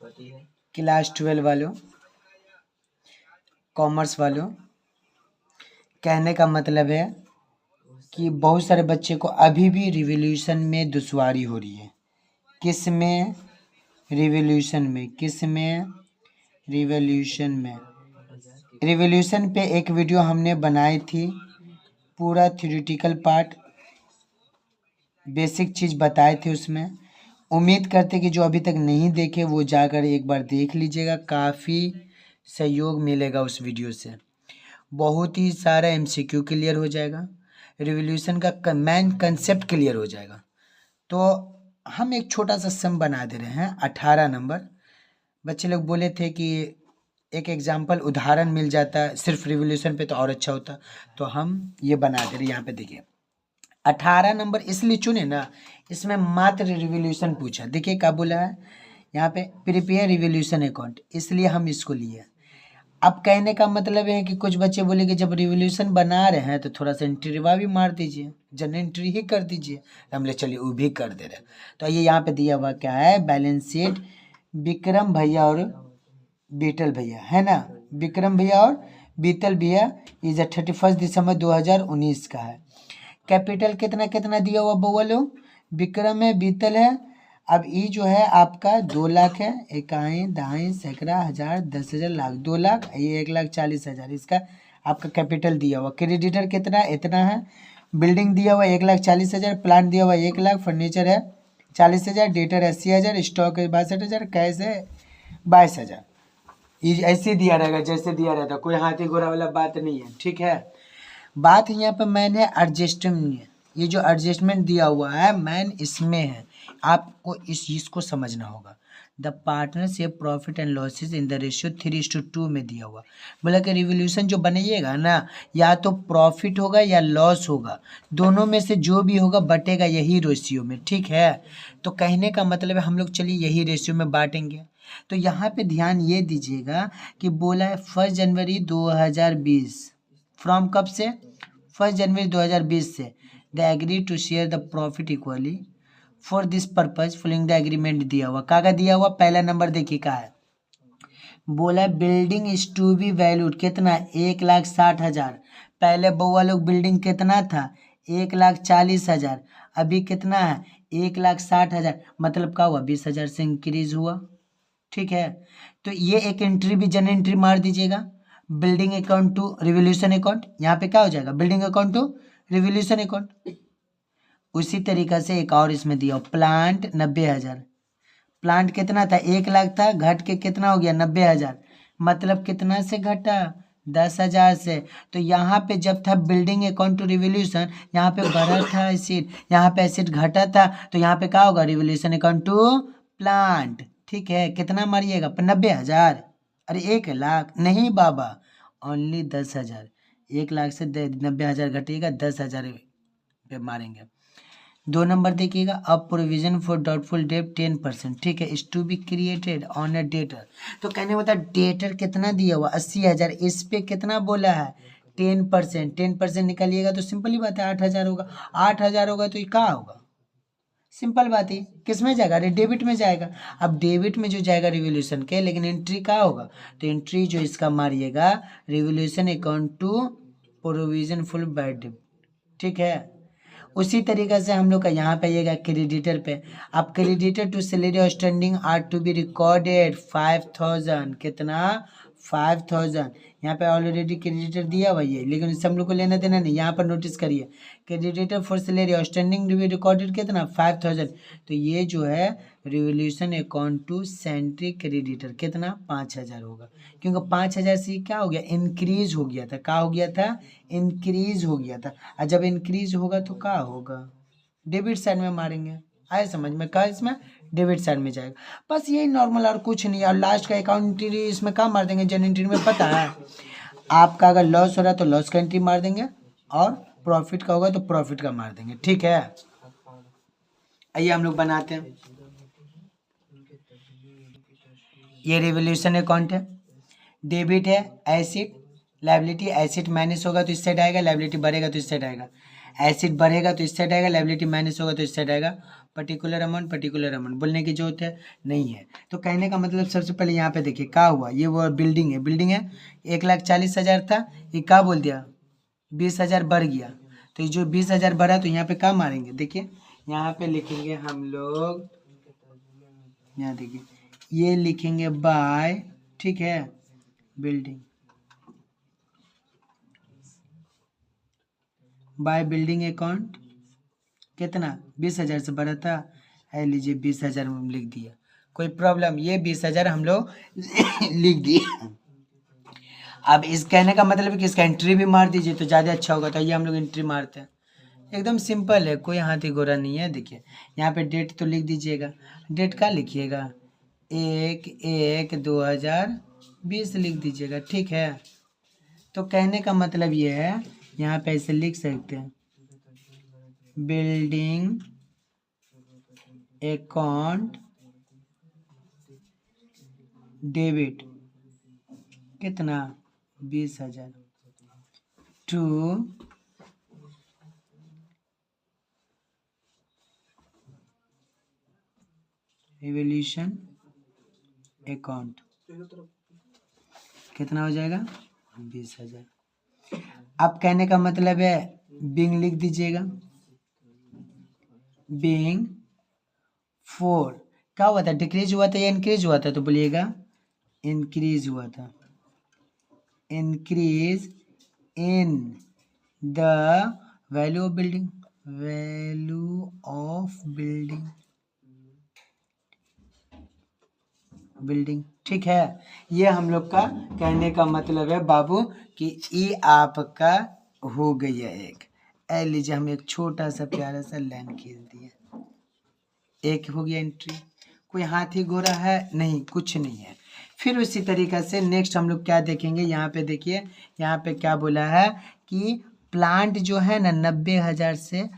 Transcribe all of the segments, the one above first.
Class 12 वालों, commerce वालों, कहने का मतलब है कि बहुत सारे बच्चे को अभी भी रिवॉल्यूशन में दुश्वारी हो रही है। किस में? रिवॉल्यूशन में। किस में? रिवॉल्यूशन में। रिवॉल्यूशन पे एक वीडियो हमने बनाई थी, पूरा थ्योरेटिकल पार्ट, बेसिक चीज़ बताए थे उसमें। उम्मीद करते कि जो अभी तक नहीं देखे वो जाकर एक बार देख लीजिएगा, काफ़ी सहयोग मिलेगा उस वीडियो से। बहुत ही सारा एमसीक्यू क्लियर हो जाएगा, रिवॉल्यूशन का मेन कंसेप्ट क्लियर हो जाएगा। तो हम एक छोटा सा सम बना दे रहे हैं 18 नंबर। बच्चे लोग बोले थे कि एक एग्जाम्पल उदाहरण मिल जाता सिर्फ रिवॉल्यूशन पे तो और अच्छा होता, तो हम ये बना दे रहे। यहाँ पे देखिए 18 नंबर इसलिए चुने ना, इसमें मात्र रिवॉल्यूशन पूछा। देखिए क्या बोला है यहाँ पे, प्रिपेयर रिवॉल्यूशन अकाउंट, इसलिए हम इसको लिए। अब कहने का मतलब है कि कुछ बच्चे बोले कि जब रिवॉल्यूशन बना रहे हैं तो थोड़ा सा एंट्रीवा भी मार दीजिए, जनरल एंट्री ही कर दीजिए। हमने चलिए वो भी कर दे रहे। तो ये यहाँ पे दिया हुआ क्या है, बैलेंस शीट विक्रम भैया और बीटल भैया, है ना। विक्रम भैया और बीतल भैया इज 31 दिसंबर 2019 का है। कैपिटल कितना कितना दिया हुआ बउआ लोग, विक्रम है, बीतल है। अब ये जो है आपका 2 लाख है, इकाई दहाई सैकड़ा हजार 10,000 लाख, 2 लाख, ये 1,40,000 इसका आपका कैपिटल दिया हुआ। क्रेडिटर कितना, इतना है। बिल्डिंग दिया हुआ 1,40,000, प्लांट दिया हुआ 1 लाख, फर्नीचर है 40,000, डेटर 80,000, स्टॉक है 62,000, कैश है 22,000। ये ऐसे दिया रहेगा जैसे दिया रहता, कोई हाथी घोड़ा वाला बात नहीं है, ठीक है। बात यहाँ पे मैंने एडजस्टमेंट, ये जो एडजस्टमेंट दिया हुआ है मैन इसमें है, आपको इस चीज़ को समझना होगा। The partnership profit and losses in the ratio 3:2 में दिया हुआ। बोला कि रिवॉल्यूशन जो बनेगा ना, या तो प्रॉफिट होगा या लॉस होगा, दोनों में से जो भी होगा बटेगा यही रेशियो में, ठीक है। तो कहने का मतलब है हम लोग चलिए यही रेशियो में बांटेंगे। तो यहाँ पे ध्यान ये दीजिएगा कि बोला है 1 जनवरी 2020, फ्रॉम कब से, 1 जनवरी 2020 से। The agree to share the profit equally for this purpose following the agreement दिया हुआ। कागज दिया हुआ पहला नंबर देखिए का है, बोला building is to be valued कितना, 1,60,000। पहले बउआ लोग बिल्डिंग कितना था, 1,40,000, अभी कितना है 1,60,000, मतलब क्या हुआ 20,000 से इंक्रीज हुआ, ठीक है। तो ये एक एंट्री भी जनरल एंट्री मार दीजिएगा, building account to revaluation account, यहाँ पे क्या हो जाएगा building account to revaluation account. उसी तरीका से एक और इसमें दिया प्लांट 90,000, प्लांट कितना था 1 लाख था, घट के कितना हो गया 90,000, मतलब कितना से घटा 10,000 से। तो यहाँ पे जब था बिल्डिंग अकाउंट टू रिवॉल्यूशन, यहाँ पे बढ़ा था एसिड, यहाँ पे एसिड घटा था, तो यहाँ पे क्या होगा रिवॉल्यूशन अकाउंट टू प्लांट, ठीक है। कितना मारिएगा 90,000, अरे 1 लाख नहीं बाबा, ओनली 10,000। 1 लाख से 90,000 घटिएगा, 10,000 पे मारेंगे। 2 नंबर देखिएगा, अब प्रोविजन फॉर डाउटफुल डेट 10%, ठीक है, is to be created on a debtor. तो कहने होता है डेटर कितना दिया हुआ 80,000, इस पे कितना बोला है 10%, 10% निकालिएगा तो सिंपल ही बात है 8,000 होगा। 8,000 होगा तो ये क्या होगा, सिंपल बात है, किस में जाएगा, अरे डेबिट में जाएगा। अब डेबिट में जो जाएगा रिवॉल्यूशन के, लेकिन एंट्री क्या होगा, तो एंट्री जो इसका मारिएगा revaluation account to provision full bad debt, ठीक है। उसी तरीके से हम लोग का यहाँ पे आइएगा क्रेडिटर पे। अब creditor to salary outstanding are to be recorded 5,000, कितना 5,000। यहाँ पे ऑलरेडी क्रेडिटर दिया हुआ है, लेकिन इससे हम लोग को लेना देना नहीं। यहाँ पर नोटिस करिए creditor for salary outstanding to be recorded कितना 5,000। तो ये जो है revaluation account to sundry creditor कितना 5,000 होगा, क्योंकि 5,000 से क्या हो गया इंक्रीज हो गया था, क्या हो गया था इंक्रीज हो गया था। और जब इंक्रीज होगा तो क्या होगा डेबिट साइड में मारेंगे, आए समझ में, क्या इसमें डेबिट साइड में जाएगा। बस यही नॉर्मल और कुछ नहीं। और लास्ट का अकाउंट एंट्री इसमें क्या मार देंगे जनरल एंट्री में, पता है आपका अगर लॉस हो रहा है तो लॉस का एंट्री मार देंगे, और प्रॉफिट का होगा तो प्रॉफिट का मार देंगे, ठीक है। आइए हम लोग बनाते हैं, ये रिवॉल्यूशन अकाउंट है, डेबिट है एसिड लायबिलिटी, एसिड माइनस होगा तो इस साइड आएगा, लायबिलिटी बढ़ेगा तो इस साइड आएगा। एसिड बढ़ेगा तो इस साइड आएगा, लायबिलिटी माइनस होगा तो इस साइड आएगा। पर्टिकुलर अमाउंट बोलने की जरूरत है नहीं है। तो कहने का मतलब सबसे पहले यहाँ पे देखिए क्या हुआ, ये वो बिल्डिंग है 1,40,000 था, ये क्या बोल दिया 20,000 बढ़ गया। तो ये जो 20,000 बढ़ा तो यहाँ पे क्या मारेंगे, देखिए यहाँ पे लिखेंगे हम लोग, यहाँ देखिए ये लिखेंगे बाय, ठीक है, बिल्डिंग, बाय बिल्डिंग अकाउंट कितना 20,000 से बढ़ा था, है लीजिए 20,000 हम लिख दिया, कोई प्रॉब्लम, ये 20,000 हम लोग लिख दिए। अब इस कहने का मतलब है कि इसका एंट्री भी मार दीजिए तो ज़्यादा अच्छा होगा। तो ये हम लोग एंट्री मारते हैं, एकदम सिंपल है, कोई हाथी घोड़ा नहीं है। देखिए यहाँ पे डेट तो लिख दीजिएगा, डेट का लिखिएगा 1/1/2020 लिख दीजिएगा, ठीक है। तो कहने का मतलब ये है, यहाँ पे ऐसे लिख सकते हैं बिल्डिंग अकाउंट डेबिट कितना 20,000 टू रिवोल्यूशन अकाउंट, कितना हो जाएगा 20,000। अब कहने का मतलब है बिंग लिख दीजिएगा, बिंग 4 क्या हुआ था, डिक्रीज हुआ था या इंक्रीज हुआ था, तो बोलिएगा इंक्रीज हुआ था, increase in the value of building, value of building, ठीक है। ये हम लोग का कहने का मतलब है बाबू कि ये आपका हो गई है एक, ए लीजिए हम एक छोटा सा प्यारा सा लाइन खींच दिए, एक हो गया एंट्री। कोई हाथी घोड़ा है नहीं, कुछ नहीं है। फिर उसी तरीक़ा से नेक्स्ट हम लोग क्या देखेंगे, यहाँ पे देखिए, यहाँ पे क्या बोला है कि प्लांट जो है ना 90,000 से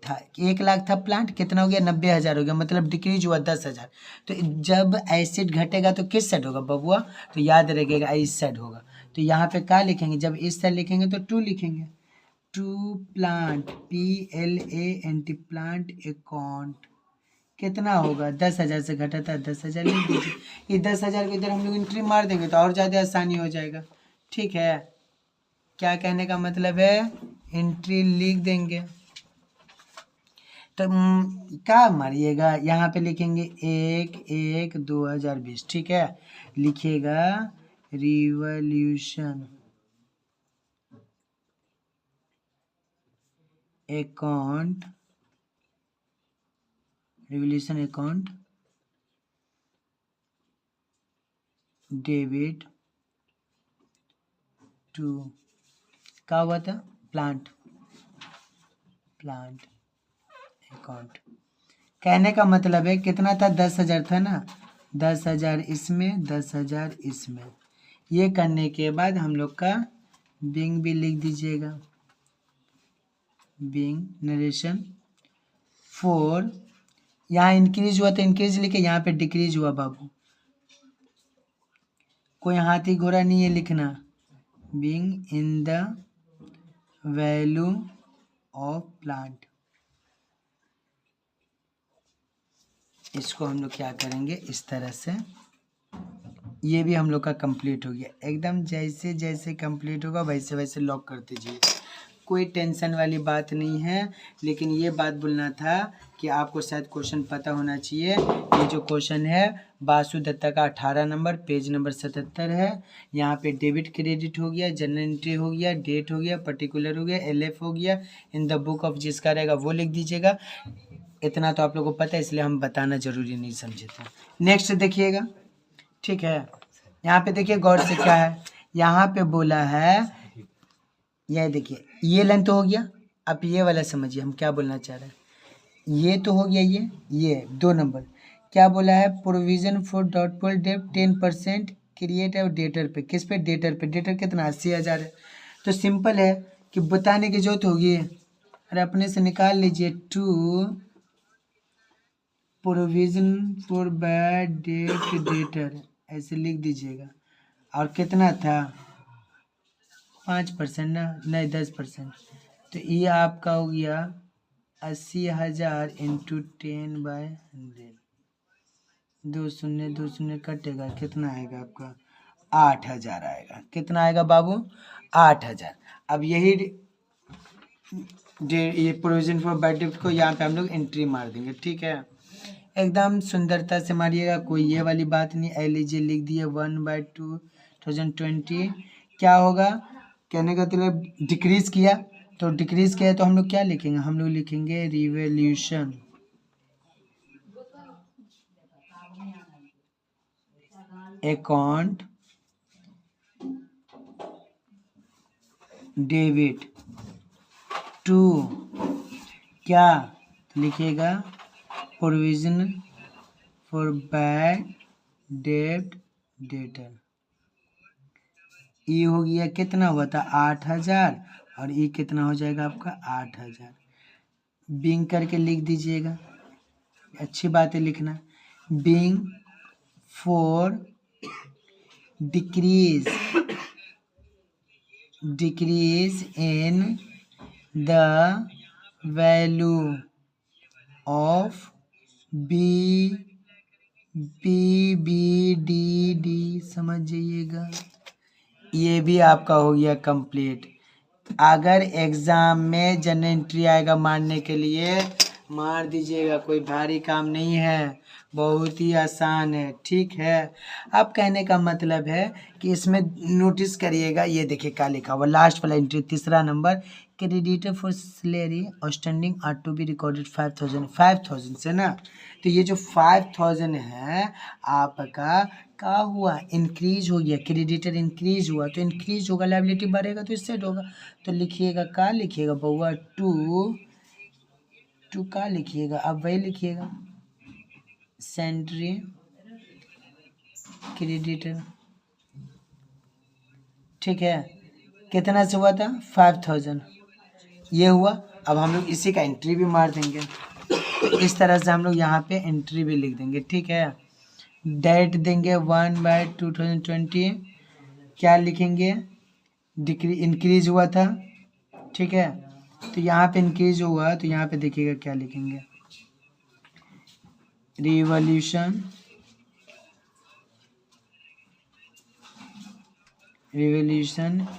था, 1,00,000 था प्लांट, कितना हो गया 90,000 हो गया, मतलब डिक्रीज हुआ 10,000। तो जब एसिड घटेगा तो किस साइड होगा बबुआ, तो याद रखिएगा इस साइड होगा। तो यहाँ पे क्या लिखेंगे, जब इस साइड लिखेंगे तो 2 लिखेंगे, 2 प्लांट PLANT प्लांट अकाउंट कितना होगा 10,000 से घटा था 10,000 लिख दीजिए। ये 10,000 को इधर हम लोग एंट्री मार देंगे तो और ज़्यादा आसानी हो जाएगा, ठीक है। क्या कहने का मतलब है, एंट्री लिख देंगे तो क्या मारिएगा, यहाँ पे लिखेंगे 1/1/2020, ठीक है। लिखिएगा revaluation account, revaluation account debit to, क्या हुआ था प्लांट अकाउंट। कहने का मतलब है कितना था 10,000 था ना, 10,000 इसमें 10,000 इसमें। ये करने के बाद हम लोग का बिंग भी लिख दीजिएगा, बिंग नरेशन 4, यहाँ इंक्रीज हुआ तो इंक्रीज लिखे, यहाँ पे डिक्रीज हुआ बाबू, कोई हाथी घोड़ा नहीं है लिखना, being in the value of plant. इसको हम लोग क्या करेंगे इस तरह से, ये भी हम लोग का कंप्लीट हो गया एकदम, जैसे जैसे कंप्लीट होगा वैसे वैसे लॉक कर दीजिए, कोई टेंशन वाली बात नहीं है। लेकिन ये बात बोलना था कि आपको शायद क्वेश्चन पता होना चाहिए। ये जो क्वेश्चन है बासु दत्ता का 18 नंबर पेज नंबर 77 है। यहाँ पे डेबिट क्रेडिट हो गया, जनरल एंट्री हो गया, डेट हो गया, पर्टिकुलर हो गया, LF हो गया, इन द बुक ऑफ जिसका रहेगा वो लिख दीजिएगा। इतना तो आप लोगों को पता है इसलिए हम बताना जरूरी नहीं समझे थे। नेक्स्ट देखिएगा, ठीक है। यहाँ पे देखिए गौर से क्या है, यहाँ पे बोला है, यह देखिए ये लाइन तो हो गया, अब ये वाला समझिए हम क्या बोलना चाह रहे हैं। ये तो हो गया, ये 2 नंबर क्या बोला है, provision for doubtful debt 10% create है डेटर पे, किस पे डेटर पे, डेटर कितना 80,000 है। तो सिंपल है कि बताने की जरूरत होगी, अरे अपने से निकाल लीजिए, to provision for bad debt debtor ऐसे लिख दीजिएगा। और कितना था 5% ना, नहीं 10%, तो ये आपका हो गया 80,000 इंटू 10/100। 2 शून्य कटेगा, कितना आएगा आपका? 8,000 आएगा। कितना आएगा बाबू? 8,000। अब यही ये प्रोविजन फॉर बैड डेब्ट को यहाँ पे हम लोग एंट्री मार देंगे। ठीक है, एकदम सुंदरता से मारिएगा, कोई ये वाली बात नहीं। लीजिए लिख दिए 1/2020। क्या होगा कहने का मतलब डिक्रीज किया, तो डिक्रीज किया तो हम लोग क्या लिखेंगे? हम लोग लिखेंगे रिवॉल्यूशन अकाउंट डेबिट टू क्या लिखिएगा? प्रोविजन फॉर बैड डेब्ट डेटर। ये हो गया, कितना हुआ था? 8,000, और ये कितना हो जाएगा आपका? 8,000। बिंग करके लिख दीजिएगा, अच्छी बात है लिखना। Being for decrease in the value of BBDD, समझ जाइएगा। ये भी आपका हो गया कंप्लीट। अगर एग्जाम में जनरल एंट्री आएगा मारने के लिए, मार दीजिएगा, कोई भारी काम नहीं है, बहुत ही आसान है। ठीक है, अब कहने का मतलब है कि इसमें नोटिस करिएगा, ये देखिए क्या लिखा हुआ लास्ट वाला एंट्री, तीसरा number, creditor for salary outstanding are to be recorded 5,000 से ना। तो ये जो 5,000 है आपका क्या हुआ? इंक्रीज हो गया, क्रेडिटर इंक्रीज हुआ, तो इंक्रीज होगा, लायबिलिटी बढ़ेगा तो इससे होगा। तो लिखिएगा, क्या लिखिएगा बउआ? टू क्या लिखिएगा? अब वही लिखिएगा, सेंट्री क्रेडिटर। ठीक है, कितना से हुआ था? 5,000 ये हुआ। अब हम लोग इसी का एंट्री भी मार देंगे, तो इस तरह से हम लोग यहाँ पे एंट्री भी लिख देंगे। ठीक है, डेट देंगे 1/2020। क्या लिखेंगे? इंक्रीज हुआ था। ठीक है, तो यहाँ पे इंक्रीज हुआ, तो यहाँ पे देखिएगा क्या लिखेंगे? Revaluation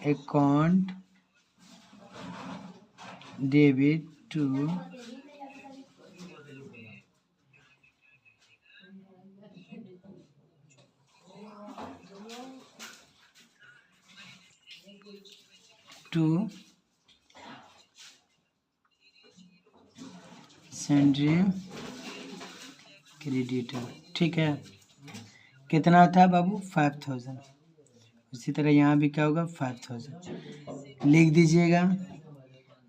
account debit to sundry creditor. ठीक है, कितना था बाबू? 5,000। उसी तरह यहाँ भी क्या होगा? 5,000 लिख दीजिएगा।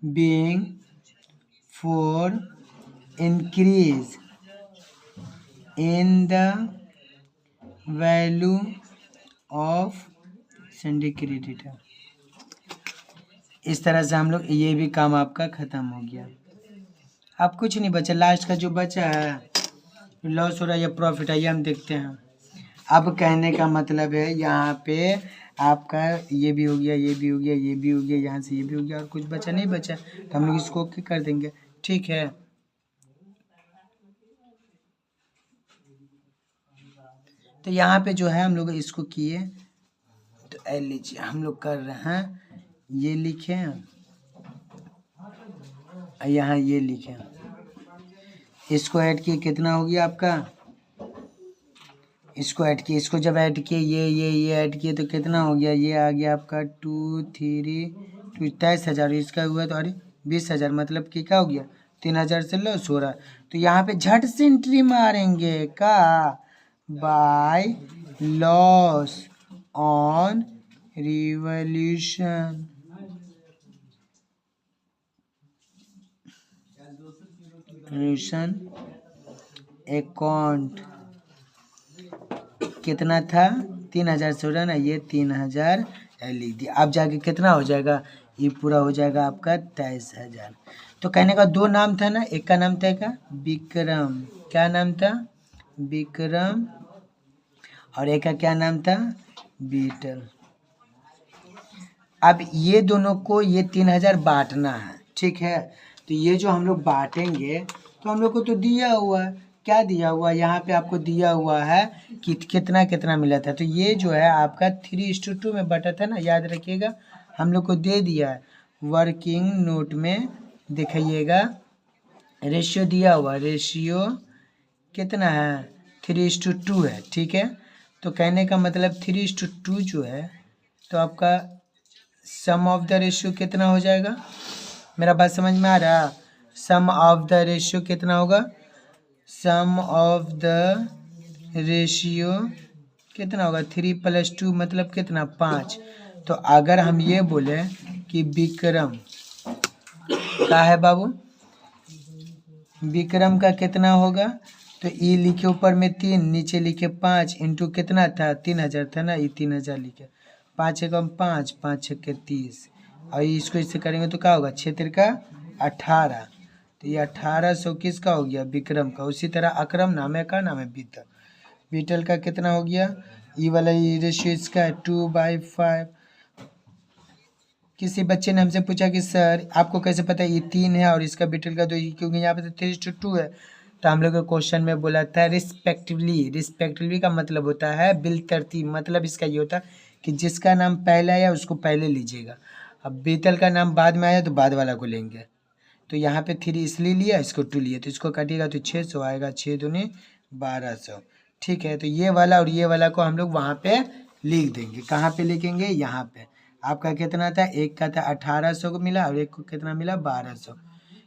Being for increase in the value of sundry creditor. इस तरह से हम लोग, ये भी काम आपका खत्म हो गया। अब कुछ नहीं बचा, लास्ट का जो बचा है लॉस हो रहा है या प्रॉफिट है, ये हम देखते हैं। अब कहने का मतलब है यहाँ पे आपका ये भी हो गया, ये भी हो गया, ये भी हो गया, यहाँ से ये भी हो गया, और कुछ बचा नहीं बचा, तो हम लोग इसको ओके कर देंगे। ठीक है, तो यहाँ पे जो है हम लोग इसको किए, तो लीजिए हम लोग कर रहे हैं, ये लिखे, यहाँ ये लिखे, इसको ऐड किए, कितना हो गया आपका? इसको ऐड किए, इसको जब ऐड किए, ये ऐड किए, तो कितना हो गया? ये आ गया आपका 2 3 23,000। इसका हुआ तो अरे 20,000, मतलब कि क्या हो गया? 3,000 से लॉस हो रहा। तो यहाँ पे झट से एंट्री मारेंगे का by loss on revolution account. कितना था? 3,000 से हो रहा ना, ये 3,000 लिख दिया। अब जाके कितना हो जाएगा? ये पूरा हो जाएगा आपका 23,000। तो कहने का दो नाम था ना, एक का नाम था क्या? विक्रम। क्या नाम था? विक्रम। और एक का क्या नाम था? बीटल। अब ये दोनों को ये 3,000 बांटना है। ठीक है। तो ये जो हम लोग बांटेंगे तो हम लोग को तो दिया हुआ है, क्या दिया हुआ है यहाँ पे आपको दिया हुआ है कि कितना कितना मिला था। तो ये जो है आपका 3:2 में बटा था ना, याद रखिएगा हम लोग को दे दिया है। वर्किंग नोट में दिखाइएगा रेशियो दिया हुआ, रेशियो कितना है 3:2 है, ठीक है। तो कहने का मतलब 3:2 जो है तो आपका सम ऑफ द रेशियो कितना हो जाएगा, मेरा बात समझ में आ रहा है। सम ऑफ द रेशियो कितना होगा, सम ऑफ द रेशियो कितना होगा 3 + 2 मतलब कितना 5। तो अगर हम ये बोले कि विक्रम का है बाबू, विक्रम का कितना होगा, तो ई लिखे ऊपर में 3 नीचे लिखे 5 इंटू कितना था 3000 था ना, ये 3000 लिखे 5 एकम 5 5 छक्के 30 और इसको इससे करेंगे तो क्या होगा 6 तिरका 18। तो ये 1800 किसका हो गया विक्रम का। उसी तरह अकरम नाम है, का नाम है बीटल, बीटल का कितना हो गया, ई वाला ये रेशियो इसका है 2/5। किसी बच्चे ने हमसे पूछा कि सर आपको कैसे पता है ये 3 है और इसका बीटल का 2, क्योंकि यहाँ पे तो 3:2 है। तो हम लोग के क्वेश्चन में बोला था रिस्पेक्टिवली, रिस्पेक्टिवली का मतलब होता है बिल तरतीब, मतलब इसका ये होता है कि जिसका नाम पहले आया उसको पहले लीजिएगा। अब बीतल का नाम बाद में आया तो बाद वाला को लेंगे। तो यहाँ पे 3 इसलिए लिया, इसको 2 लिया, तो इसको काटिएगा तो 600 आएगा, 6 दूनी 1200, ठीक है। तो ये वाला और ये वाला को हम लोग वहाँ पे लिख देंगे। कहाँ पे लिखेंगे, यहाँ पे। आपका कितना था, एक का था 1800 को मिला और एक को कितना मिला 1200।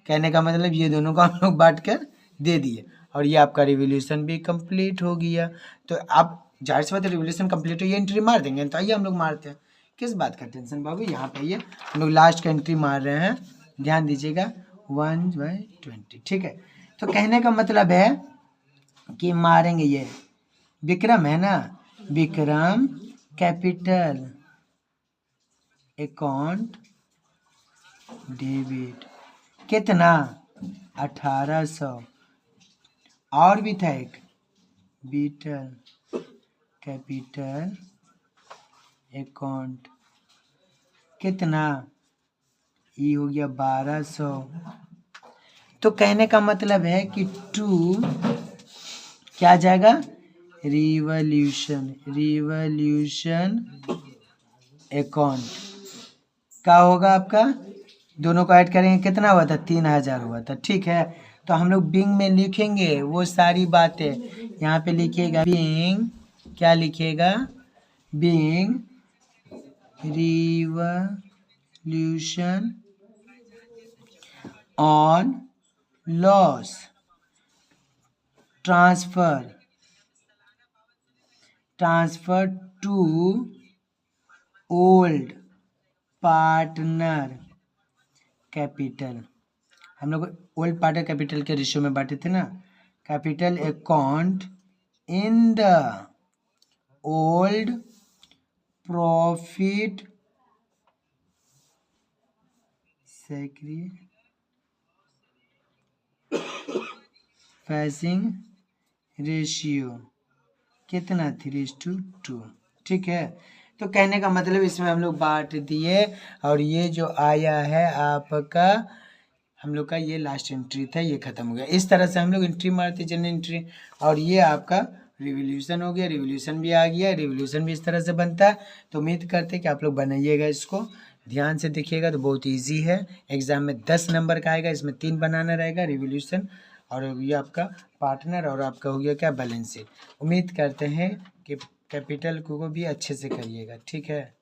कहने का मतलब ये दोनों को हम लोग बांट कर दे दिए और ये आपका रिवोल्यूशन भी कंप्लीट हो गया। तो आप जाहिर सी बात है रिवोल्यूशन कंप्लीट हो, ये एंट्री मार देंगे। तो आइए हम लोग मारते हैं, किस बात का टेंशन बाबू। यहाँ पे आइए हम लोग लास्ट का एंट्री मार रहे हैं, ध्यान दीजिएगा 1/20, ठीक है। तो कहने का मतलब है कि मारेंगे ये विक्रम है ना, विक्रम कैपिटल अकाउंट डेबिट कितना 1800। और भी था एक बीटल कैपिटल अकाउंट कितना, ये हो गया 1200। तो कहने का मतलब है कि 2 क्या आ जाएगा रिवॉल्यूशन, रिवॉल्यूशन अकाउंट क्या होगा आपका, दोनों को ऐड करेंगे कितना हुआ था 3000 हुआ था, ठीक है। तो हम लोग बिंग में लिखेंगे वो सारी बातें, यहाँ पे लिखिएगा बिंग, क्या लिखिएगा being revaluation on loss transfer to old partner capital. हम लोग ओल्ड पार्टनर कैपिटल के रेशियो में बांटे थे ना, capital account in the old profit sacrificing ratio कितना 3:2, ठीक है। तो कहने का मतलब इसमें हम लोग बांट दिए और ये जो आया है आपका हम लोग का ये लास्ट एंट्री था, ये खत्म हो गया। इस तरह से हम लोग एंट्री मारते जनरल एंट्री और ये आपका रिवोल्यूशन हो गया, रिवोल्यूशन भी आ गया, रिवोल्यूशन भी इस तरह से बनता है। तो उम्मीद करते हैं कि आप लोग बनाइएगा, इसको ध्यान से देखिएगा तो बहुत इजी है। एग्जाम में 10 नंबर का आएगा, इसमें 3 बनाना रहेगा, रिवोल्यूशन और ये आपका पार्टनर और आपका हो गया क्या बैलेंस शीट। उम्मीद करते हैं कि कैपिटल को भी अच्छे से करिएगा, ठीक है।